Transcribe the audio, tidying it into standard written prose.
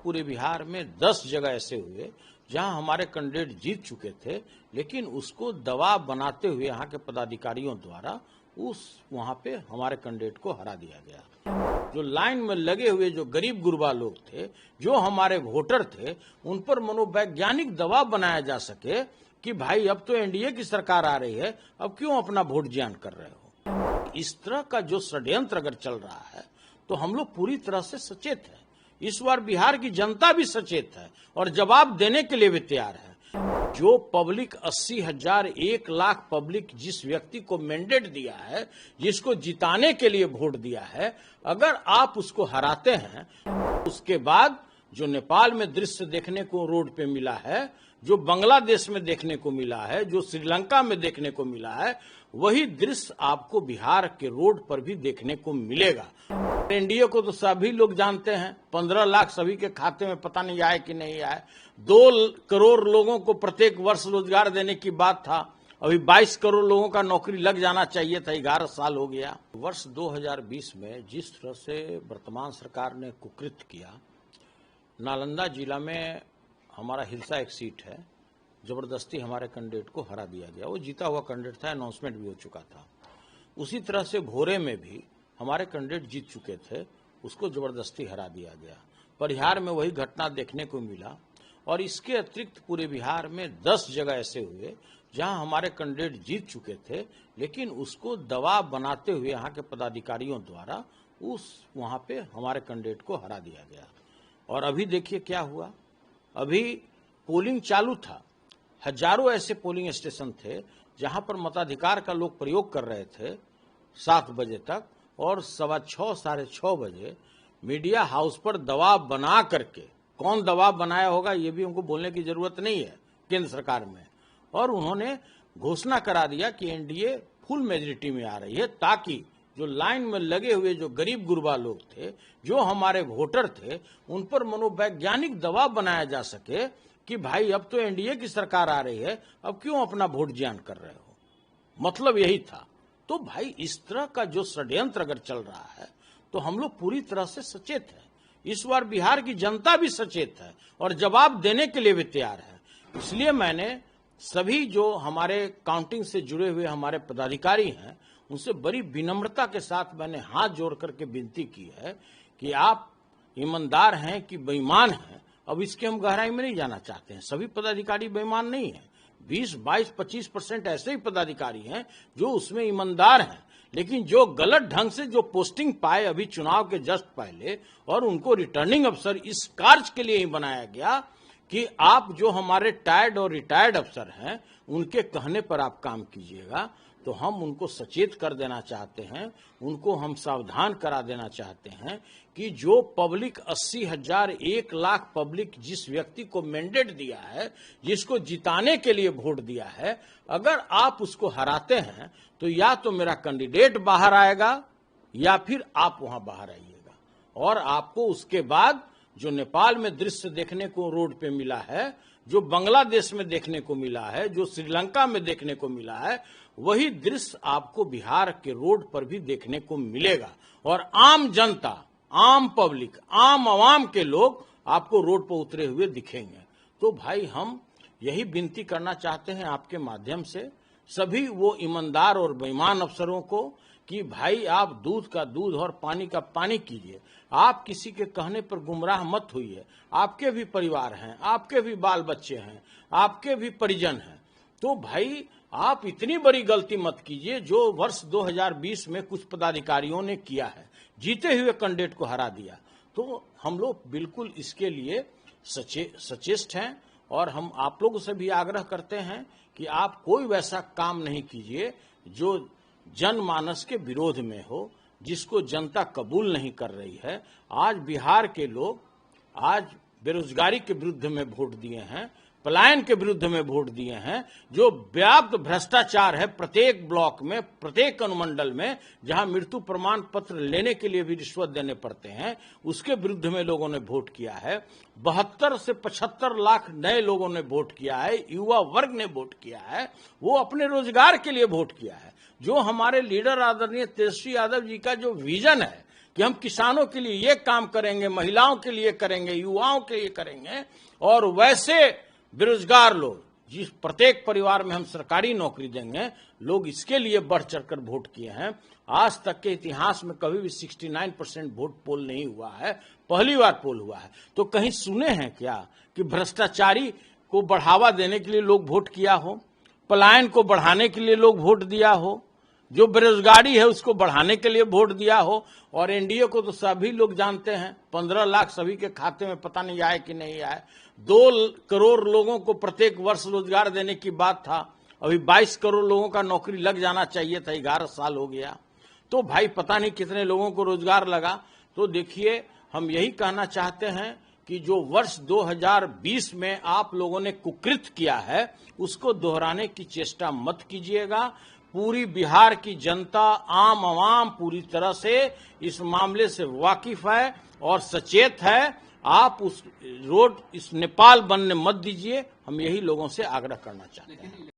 पूरे बिहार में 10 जगह ऐसे हुए जहां हमारे कैंडिडेट जीत चुके थे, लेकिन उसको दबाव बनाते हुए यहाँ के पदाधिकारियों द्वारा वहां पे हमारे कैंडिडेट को हरा दिया गया। जो लाइन में लगे हुए जो गरीब गुरबा लोग थे, जो हमारे वोटर थे, उन पर मनोवैज्ञानिक दबाव बनाया जा सके कि भाई अब तो एनडीए की सरकार आ रही है, अब क्यों अपना वोट जियान कर रहे हो। इस तरह का जो षड्यंत्र अगर चल रहा है तो हम लोग पूरी तरह से सचेत हैं। इस बार बिहार की जनता भी सचेत है और जवाब देने के लिए भी तैयार है। जो पब्लिक 80,000 1 लाख पब्लिक जिस व्यक्ति को मैंडेट दिया है, जिसको जिताने के लिए वोट दिया है, अगर आप उसको हराते हैं, उसके बाद जो नेपाल में दृश्य देखने को रोड पे मिला है, जो बांग्लादेश में देखने को मिला है, जो श्रीलंका में देखने को मिला है, वही दृश्य आपको बिहार के रोड पर भी देखने को मिलेगा। एनडीए को तो सभी लोग जानते हैं, 15 लाख सभी के खाते में पता नहीं आए कि नहीं आए। 2 करोड़ लोगों को प्रत्येक वर्ष रोजगार देने की बात था, अभी 22 करोड़ लोगों का नौकरी लग जाना चाहिए था, 11 साल हो गया। वर्ष 2020 में जिस तरह से वर्तमान सरकार ने कुकृत्य किया, नालंदा जिला में हमारा हिलसा एक सीट है, जबरदस्ती हमारे कैंडिडेट को हरा दिया गया। वो जीता हुआ कैंडिडेट था, अनाउंसमेंट भी हो चुका था। उसी तरह से भोरे में भी हमारे कैंडिडेट जीत चुके थे, उसको जबरदस्ती हरा दिया गया। परिहार में वही घटना देखने को मिला और इसके अतिरिक्त पूरे बिहार में 10 जगह ऐसे हुए जहां हमारे कैंडिडेट जीत चुके थे, लेकिन उसको दबाव बनाते हुए यहाँ के पदाधिकारियों द्वारा वहां पे हमारे कैंडिडेट को हरा दिया गया। और अभी देखिए क्या हुआ, अभी पोलिंग चालू था, हजारों ऐसे पोलिंग स्टेशन थे जहां पर मताधिकार का लोग प्रयोग कर रहे थे 7 बजे तक, और 6:15 साढ़े 6 बजे मीडिया हाउस पर दबाव बना करके, कौन दबाव बनाया होगा ये भी हमको बोलने की जरूरत नहीं है, केंद्र सरकार में, और उन्होंने घोषणा करा दिया कि एनडीए फुल मेजोरिटी में आ रही है, ताकि जो लाइन में लगे हुए जो गरीब गुरबा लोग थे, जो हमारे वोटर थे, उन पर मनोवैज्ञानिक दबाव बनाया जा सके कि भाई अब तो एनडीए की सरकार आ रही है, अब क्यों अपना वोट जियान कर रहे हो। मतलब यही था। तो भाई इस तरह का जो षड्यंत्र अगर चल रहा है तो हम लोग पूरी तरह से सचेत हैं। इस बार बिहार की जनता भी सचेत है और जवाब देने के लिए भी तैयार है। इसलिए मैंने सभी जो हमारे काउंटिंग से जुड़े हुए हमारे पदाधिकारी हैं, उनसे बड़ी विनम्रता के साथ मैंने हाथ जोड़ करके विनती की है कि आप ईमानदार हैं कि बेईमान हैं, अब इसके हम गहराई में नहीं जाना चाहते हैं। सभी पदाधिकारी बेईमान नहीं हैं, 20, 22, 25% ऐसे ही पदाधिकारी हैं जो उसमें ईमानदार हैं, लेकिन जो गलत ढंग से जो पोस्टिंग पाए अभी चुनाव के जस्ट पहले, और उनको रिटर्निंग अफसर इस कार्य के लिए ही बनाया गया कि आप जो हमारे टायर्ड और रिटायर्ड अफसर हैं उनके कहने पर आप काम कीजिएगा। तो हम उनको सचेत कर देना चाहते हैं, उनको हम सावधान करा देना चाहते हैं कि जो पब्लिक 80,000 1 लाख पब्लिक जिस व्यक्ति को मैंडेट दिया है, जिसको जिताने के लिए वोट दिया है, अगर आप उसको हराते हैं तो या तो मेरा कैंडिडेट बाहर आएगा या फिर आप वहां बाहर आइएगा। और आपको उसके बाद जो नेपाल में दृश्य देखने को रोड पे मिला है, जो बांग्लादेश में देखने को मिला है, जो श्रीलंका में देखने को मिला है, वही दृश्य आपको बिहार के रोड पर भी देखने को मिलेगा। और आम जनता, आम पब्लिक, आम आवाम के लोग आपको रोड पर उतरे हुए दिखेंगे। तो भाई हम यही विनती करना चाहते हैं आपके माध्यम से सभी वो ईमानदार और बेईमान अफसरों को कि भाई आप दूध का दूध और पानी का पानी कीजिए। आप किसी के कहने पर गुमराह मत होइए। आपके भी परिवार हैं, आपके भी बाल बच्चे हैं, आपके भी परिजन हैं। तो भाई आप इतनी बड़ी गलती मत कीजिए जो वर्ष 2020 में कुछ पदाधिकारियों ने किया है, जीते हुए कैंडिडेट को हरा दिया। तो हम लोग बिल्कुल इसके लिए सचेत हैं और हम आप लोगों से भी आग्रह करते हैं कि आप कोई वैसा काम नहीं कीजिए जो जनमानस के विरोध में हो, जिसको जनता कबूल नहीं कर रही है। आज बिहार के लोग आज बेरोजगारी के विरुद्ध में वोट दिए हैं, पलायन के विरुद्ध में वोट दिए हैं, जो व्याप्त भ्रष्टाचार है प्रत्येक ब्लॉक में, प्रत्येक अनुमंडल में, जहां मृत्यु प्रमाण पत्र लेने के लिए भी रिश्वत देने पड़ते हैं, उसके विरुद्ध में लोगों ने वोट किया है। 72 से 75 लाख नए लोगों ने वोट किया है, युवा वर्ग ने वोट किया है, वो अपने रोजगार के लिए वोट किया है। जो हमारे लीडर आदरणीय तेजस्वी यादव जी का जो विजन है कि हम किसानों के लिए ये काम करेंगे, महिलाओं के लिए करेंगे, युवाओं के लिए करेंगे, और वैसे बेरोजगार लोग जिस प्रत्येक परिवार में हम सरकारी नौकरी देंगे, लोग इसके लिए बढ़ चढ़कर वोट किए हैं। आज तक के इतिहास में कभी भी 69% वोट पोल नहीं हुआ है, पहली बार पोल हुआ है। तो कहीं सुने हैं क्या कि भ्रष्टाचारी को बढ़ावा देने के लिए लोग वोट किया हो, पलायन को बढ़ाने के लिए लोग वोट दिया हो, जो बेरोजगारी है उसको बढ़ाने के लिए वोट दिया हो? और एनडीए को तो सभी लोग जानते हैं, 15 लाख सभी के खाते में पता नहीं आए कि नहीं आए। 2 करोड़ लोगों को प्रत्येक वर्ष रोजगार देने की बात था, अभी 22 करोड़ लोगों का नौकरी लग जाना चाहिए था, 11 साल हो गया। तो भाई पता नहीं कितने लोगों को रोजगार लगा। तो देखिए, हम यही कहना चाहते हैं कि जो वर्ष 2020 में आप लोगों ने कुकृत किया है, उसको दोहराने की चेष्टा मत कीजिएगा। पूरी बिहार की जनता, आम आवाम पूरी तरह से इस मामले से वाकिफ है और सचेत है। आप उस नेपाल बनने मत दीजिए, हम यही लोगों से आग्रह करना चाहते हैं।